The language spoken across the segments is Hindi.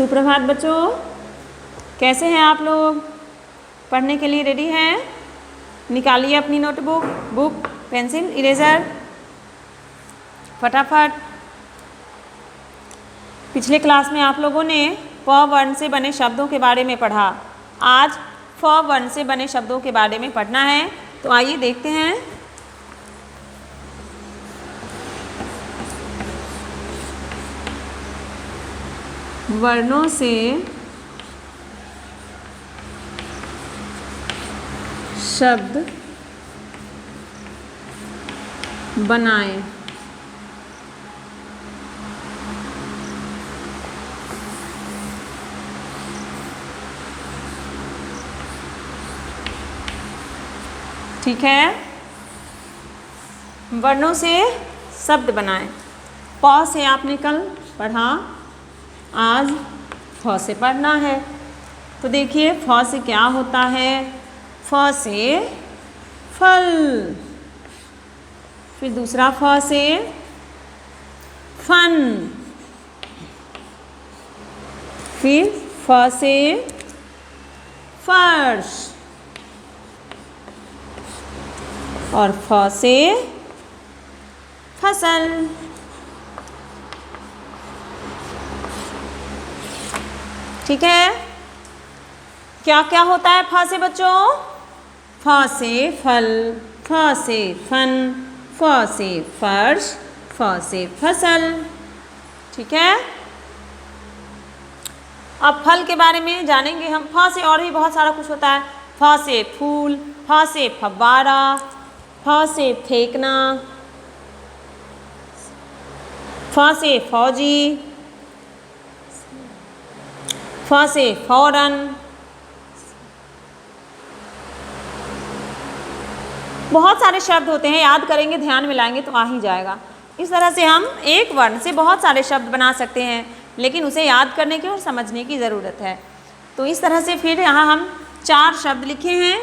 सुप्रभात बच्चों, कैसे हैं आप लोग? पढ़ने के लिए रेडी हैं? निकालिए अपनी नोटबुक, बुक, पेंसिल, इरेज़र फटाफट। पिछले क्लास में आप लोगों ने प वर्ण से बने शब्दों के बारे में पढ़ा। आज फ वर्ण से बने शब्दों के बारे में पढ़ना है, तो आइए देखते हैं। वर्णों से शब्द बनाएं। ठीक है, वर्णों से शब्द बनाएं। प से आपने कल पढ़ा, आज फ से पढ़ना है। तो देखिए फ से क्या होता है। फ से फल, फिर दूसरा फ से फन, फिर फ से फर्श और फ से फसल। ठीक है, क्या क्या होता है फ से बच्चों? फ से फल, फ से फन, फ से फर्श, फ से फसल। ठीक है, अब फल के बारे में जानेंगे हम। फ से और भी बहुत सारा कुछ होता है। फ से फूल, फ से फव्वारा, फ से फेंकना, फ से फौजी, फ से फौरन। बहुत सारे शब्द होते हैं, याद करेंगे, ध्यान मिलाएंगे तो आ ही जाएगा। इस तरह से हम एक वर्ण से बहुत सारे शब्द बना सकते हैं, लेकिन उसे याद करने की और समझने की ज़रूरत है। तो इस तरह से फिर यहाँ हम 4 शब्द लिखे हैं,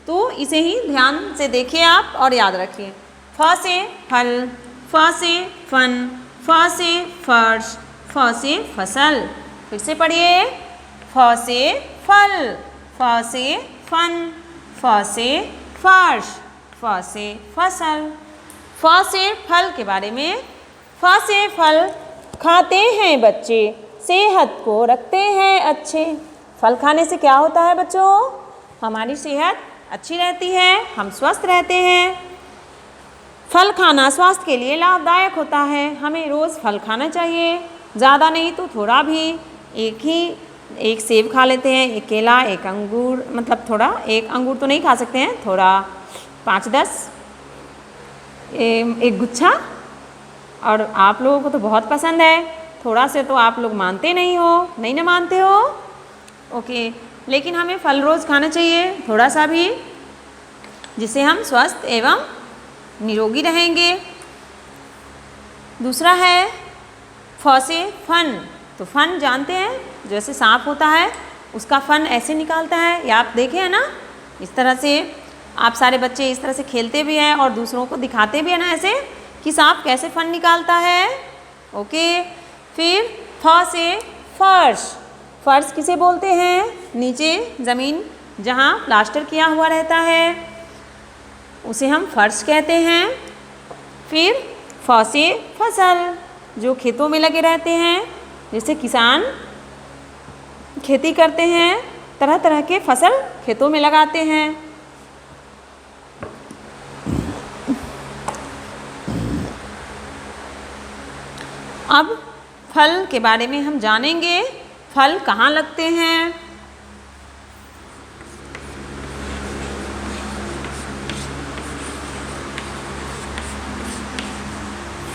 तो इसे ही ध्यान से देखिए आप और याद रखिए। फ से फल, फ से फन, फ से फर्श, फ से फसल। फिर से पढ़िए। फ से फल, फ से फन, फ से फर्श, फ से फसल। फ से फल के बारे में। फ से फल खाते हैं बच्चे, सेहत को रखते हैं अच्छे। फल खाने से क्या होता है बच्चों? हमारी सेहत अच्छी रहती है, हम स्वस्थ रहते हैं। फल खाना स्वास्थ्य के लिए लाभदायक होता है। हमें रोज़ फल खाना चाहिए, ज़्यादा नहीं तो थोड़ा भी। एक सेब खा लेते हैं, एक केला, एक अंगूर, मतलब थोड़ा, एक अंगूर तो नहीं खा सकते हैं, थोड़ा 5-10, एक गुच्छा। और आप लोगों को तो बहुत पसंद है, थोड़ा से तो आप लोग मानते नहीं हो, नहीं ना मानते हो? ओके, लेकिन हमें फल रोज़ खाना चाहिए, थोड़ा सा भी, जिससे हम स्वस्थ एवं निरोगी रहेंगे। दूसरा है फ से फन। तो फन जानते हैं, जैसे सांप होता है उसका फन ऐसे निकालता है, या आप देखे हैं ना, इस तरह से आप सारे बच्चे इस तरह से खेलते भी हैं और दूसरों को दिखाते भी हैं ना, ऐसे कि सांप कैसे फन निकालता है। ओके, फिर फ से फर्श। फर्श किसे बोलते हैं? नीचे ज़मीन जहाँ प्लास्टर किया हुआ रहता है उसे हम फर्श कहते हैं। फिर फ से फसल, जो खेतों में लगे रहते हैं, जैसे किसान खेती करते हैं, तरह तरह के फसल खेतों में लगाते हैं। अब फल के बारे में हम जानेंगे। फल कहाँ लगते हैं?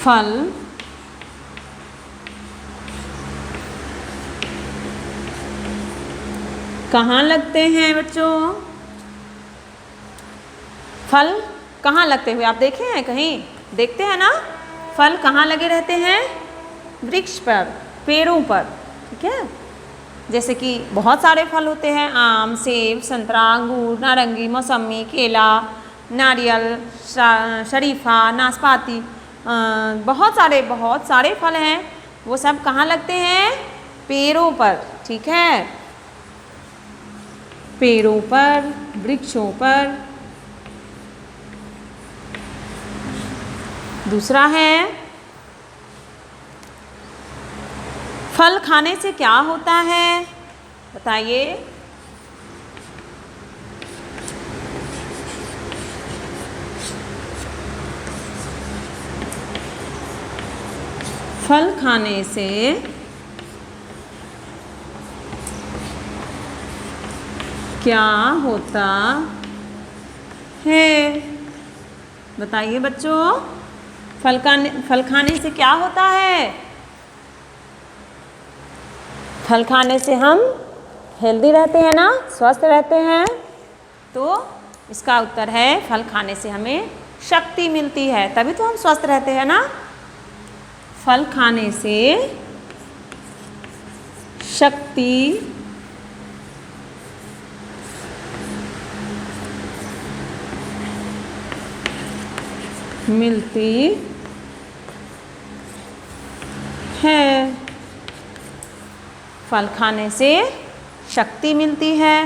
फल कहाँ लगते हैं बच्चों? फल कहाँ लगते हुए आप देखे हैं कहीं? देखते हैं ना, फल कहाँ लगे रहते हैं? वृक्ष पर, पेड़ों पर। ठीक है, जैसे कि बहुत सारे फल होते हैं, आम, सेब, संतरा, अंगूर, नारंगी, मौसमी, केला, नारियल, शरीफा, नाशपाती, बहुत सारे फल हैं। वो सब कहाँ लगते हैं? पेड़ों पर, ठीक है, पेड़ों पर, वृक्षों पर। दूसरा है फल खाने से क्या होता है, बताइए। फल खाने से क्या होता है, बताइए बच्चों। फल खाने से क्या होता है? फल खाने से हम हेल्दी रहते हैं ना, स्वस्थ रहते हैं। तो इसका उत्तर है फल खाने से हमें शक्ति मिलती है, तभी तो हम स्वस्थ रहते हैं ना। फल खाने से शक्ति मिलती है, फल खाने से शक्ति मिलती है।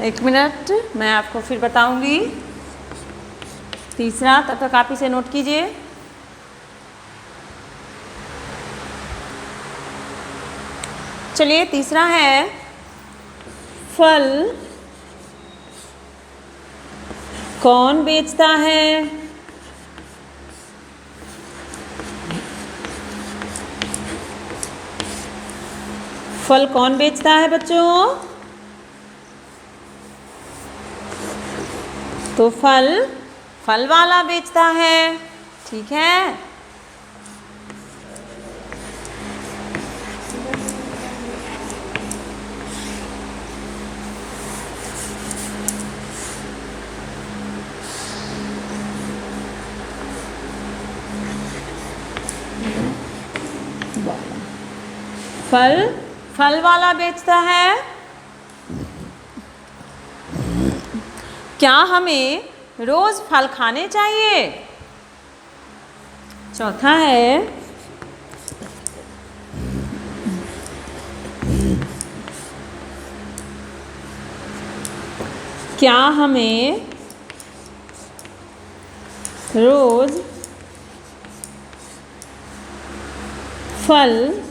1 मिनट, मैं आपको फिर बताऊंगी। तीसरा, तब तक आप इसे नोट कीजिए। चलिए, तीसरा है फल कौन बेचता है? फल कौन बेचता है बच्चों? तो फल वाला बेचता है, ठीक है। फल वाला बेचता है। क्या हमें रोज फल खाने चाहिए? चौथा है क्या हमें रोज फल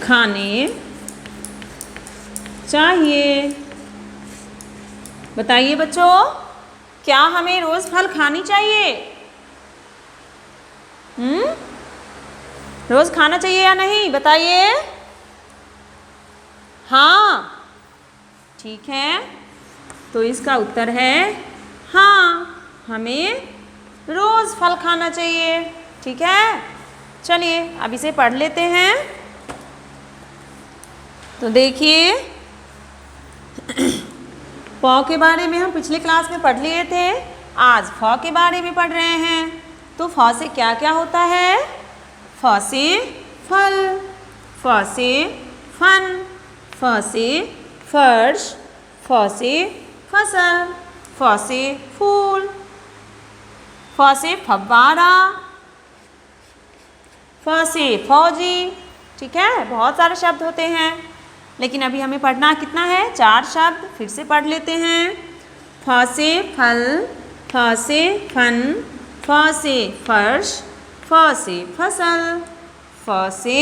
खाने चाहिए? बताइए बच्चों, क्या हमें रोज फल खानी चाहिए? रोज खाना चाहिए या नहीं, बताइए। हाँ, ठीक है, तो इसका उत्तर है हाँ, हमें रोज फल खाना चाहिए, ठीक है। चलिए अब इसे पढ़ लेते हैं। तो देखिए, प के बारे में हम पिछले क्लास में पढ़ लिए थे, आज फ के बारे में पढ़ रहे हैं। तो फ से क्या क्या होता है? फ से फल, फ से फन, फ से फर्श, फ से फसल, फ से फूल, फ से फव्वारा, फ से फौजी, ठीक है। बहुत सारे शब्द होते हैं, लेकिन अभी हमें पढ़ना कितना है? 4 शब्द। फिर से पढ़ लेते हैं। फ से फल, फ से फन, फ से फर्श, फ से फसल, फ से,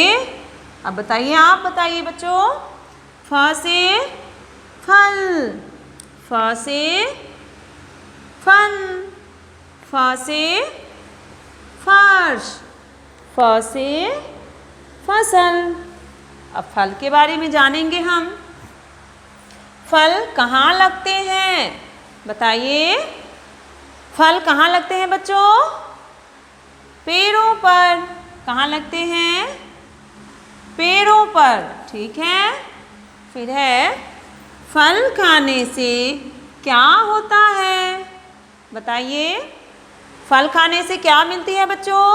अब बताइए, आप बताइए बच्चों। फ से फल, फ से फन, फ से फर्श, फ से फसल। अब फल के बारे में जानेंगे हम। फल कहाँ लगते हैं, बताइए। फल कहाँ लगते हैं बच्चों? पेड़ों पर। कहाँ लगते हैं? पेड़ों पर, ठीक है। फिर है फल खाने से क्या होता है, बताइए। फल खाने से क्या मिलती है बच्चों?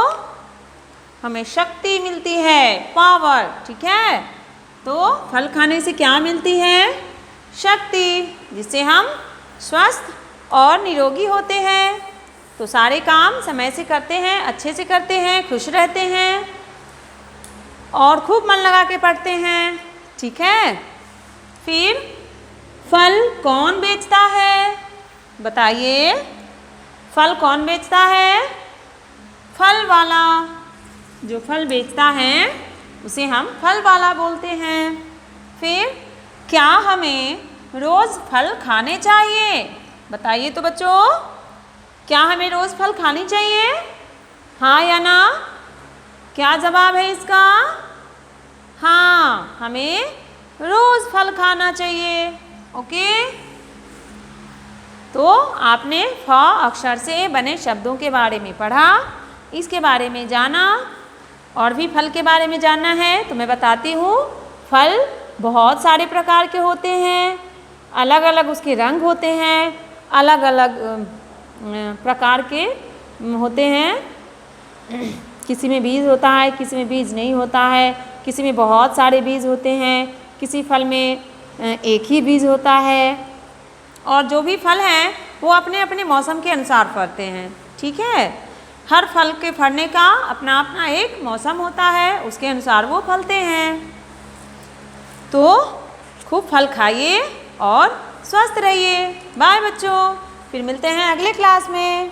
हमें शक्ति मिलती है, पावर, ठीक है। तो फल खाने से क्या मिलती है? शक्ति, जिससे हम स्वस्थ और निरोगी होते हैं। तो सारे काम समय से करते हैं, अच्छे से करते हैं, खुश रहते हैं और खूब मन लगा के पढ़ते हैं। ठीक है। फिर फल कौन बेचता है? बताइए, फल कौन बेचता है? फल वाला। जो फल बेचता है उसे हम फल वाला बोलते हैं। फिर क्या हमें रोज़ फल खाने चाहिए? बताइए तो बच्चों, क्या हमें रोज़ फल खाने चाहिए? हाँ या ना? क्या जवाब है इसका? हाँ, हमें रोज़ फल खाना चाहिए। ओके। तो आपने फ अक्षर से बने शब्दों के बारे में पढ़ा, इसके बारे में जाना। और भी फल के बारे में जानना है तो मैं बताती हूँ। फल बहुत सारे प्रकार के होते हैं, अलग अलग उसके रंग होते हैं, अलग अलग प्रकार के होते हैं। किसी में बीज होता है, किसी में बीज नहीं होता है, किसी में बहुत सारे बीज होते हैं, किसी फल में एक ही बीज होता है। और जो भी फल हैं वो अपने अपने मौसम के अनुसार फलते हैं। ठीक है। हर फल के फलने का अपना अपना एक मौसम होता है, उसके अनुसार वो फलते हैं। तो खूब फल खाइए और स्वस्थ रहिए। बाय बच्चों, फिर मिलते हैं अगले क्लास में।